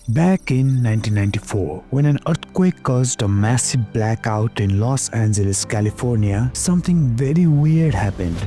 Back in 1994, when an earthquake caused a massive blackout in Los Angeles, California, something very weird happened.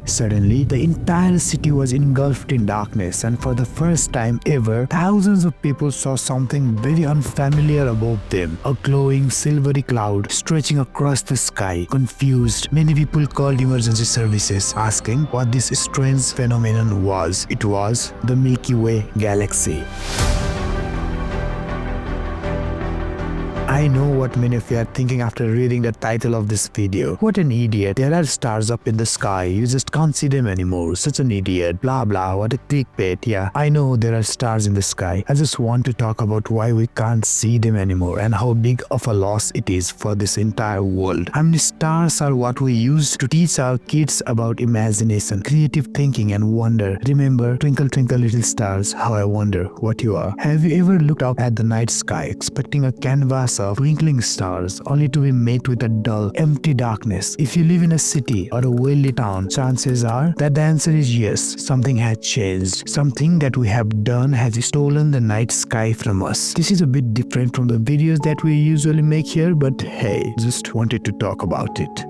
Suddenly, the entire city was engulfed in darkness, and for the first time ever, thousands of people saw something very unfamiliar above them. A glowing silvery cloud stretching across the sky. Confused, many people called emergency services, asking what this strange phenomenon was. It was the Milky Way galaxy. I know what many of you are thinking after reading the title of this video. What an idiot. There are stars up in the sky. You just can't see them anymore. Such an idiot. Blah blah. What a clickbait. Yeah, I know there are stars in the sky. I just want to talk about why we can't see them anymore and how big of a loss it is for this entire world. How many stars are what we use to teach our kids about imagination, creative thinking and wonder. Remember, twinkle twinkle little stars, how I wonder what you are. Have you ever looked up at the night sky expecting a canvas of twinkling stars only to be met with a dull, empty darkness? If you live in a city or a well-lit town, chances are that the answer is yes. Something has changed. Something that we have done has stolen the night sky from us. This is a bit different from the videos that we usually make here, but hey, just wanted to talk about it.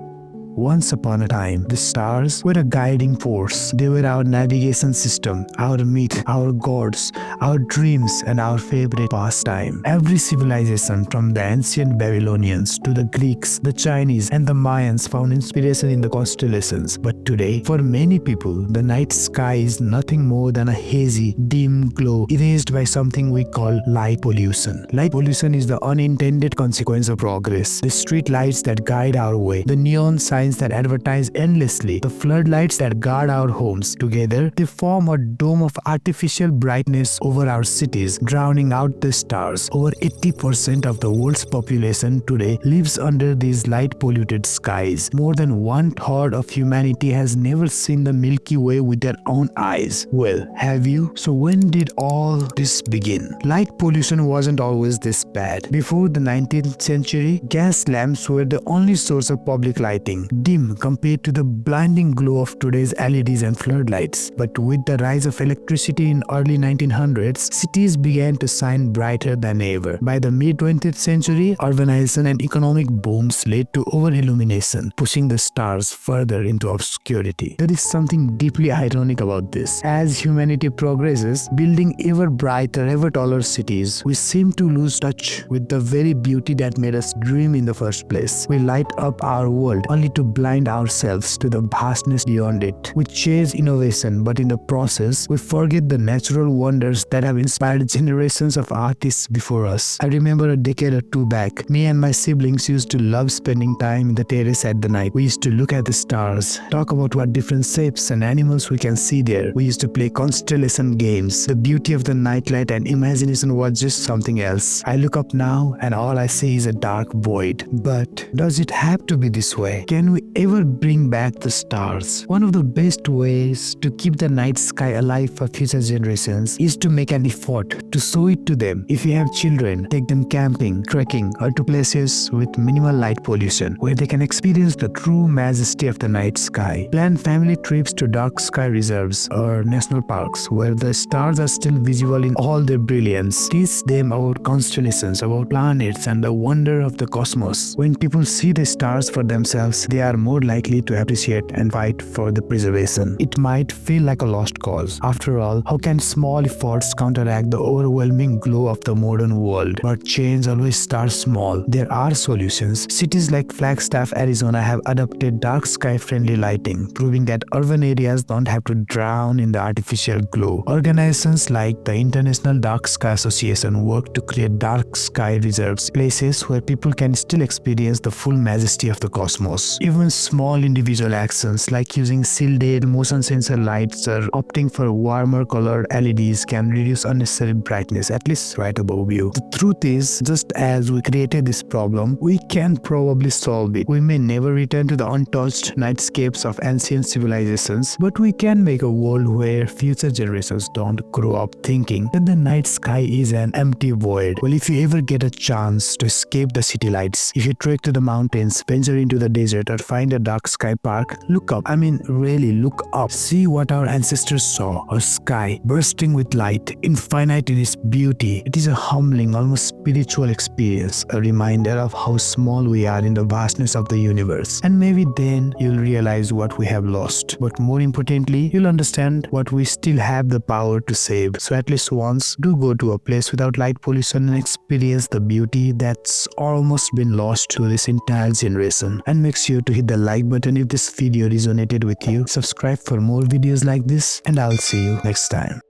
Once upon a time, the stars were a guiding force. They were our navigation system, our myth, our gods, our dreams, and our favorite pastime. Every civilization, from the ancient Babylonians to the Greeks, the Chinese, and the Mayans, found inspiration in the constellations. But today, for many people, the night sky is nothing more than a hazy, dim glow erased by something we call light pollution. Light pollution is the unintended consequence of progress. The streetlights that guide our way, the neon signs that advertise endlessly, the floodlights that guard our homes. Together, they form a dome of artificial brightness over our cities, drowning out the stars. Over 80% of the world's population today lives under these light-polluted skies. More than 1/3 of humanity has never seen the Milky Way with their own eyes. Well, have you? So when did all this begin? Light pollution wasn't always this bad. Before the 19th century, gas lamps were the only source of public lighting, dim compared to the blinding glow of today's LEDs and floodlights. But with the rise of electricity in early 1900s, cities began to shine brighter than ever. By the mid-20th century, urbanization and economic booms led to over-illumination, pushing the stars further into obscurity. There is something deeply ironic about this. As humanity progresses, building ever brighter, ever taller cities, we seem to lose touch with the very beauty that made us dream in the first place. We light up our world only to blind ourselves to the vastness beyond it. We chase innovation, but in the process, we forget the natural wonders that have inspired generations of artists before us. I remember a decade or two back, me and my siblings used to love spending time in the terrace at the night. We used to look at the stars, talk about what different shapes and animals we can see there. We used to play constellation games. The beauty of the nightlight and imagination was just something else. I look up now and all I see is a dark void. But does it have to be this way? Can we ever bring back the stars? One of the best ways to keep the night sky alive for future generations is to make an effort to show it to them. If you have children, take them camping, trekking, or to places with minimal light pollution where they can experience the true majesty of the night sky. Plan family trips to dark sky reserves or national parks where the stars are still visible in all their brilliance. Teach them about constellations, about planets, and the wonder of the cosmos. When people see the stars for themselves, they are more likely to appreciate and fight for the preservation. It might feel like a lost cause. After all, how can small efforts counteract the overwhelming glow of the modern world? But change always starts small. There are solutions. Cities like Flagstaff, Arizona have adopted dark sky friendly lighting, proving that urban areas don't have to drown in the artificial glow. Organizations like the International Dark Sky Association work to create dark sky reserves, places where people can still experience the full majesty of the cosmos. Even small individual actions like using shielded motion sensor lights or opting for warmer colored LEDs can reduce unnecessary brightness, at least right above you. The truth is, just as we created this problem, we can probably solve it. We may never return to the untouched nightscapes of ancient civilizations, but we can make a world where future generations don't grow up thinking that the night sky is an empty void. Well, if you ever get a chance to escape the city lights, if you trek to the mountains, venture into the desert, or find find a dark sky park, look up. I mean, really look up. See what our ancestors saw, a sky bursting with light, infinite in its beauty. It is a humbling, almost spiritual experience, a reminder of how small we are in the vastness of the universe. And maybe then you'll realize what we have lost. But more importantly, you'll understand what we still have the power to save. So at least once, do go to a place without light pollution and experience the beauty that's almost been lost to this entire generation. And make sure to hit the like button if this video resonated with you. Subscribe for more videos like this, and I'll see you next time.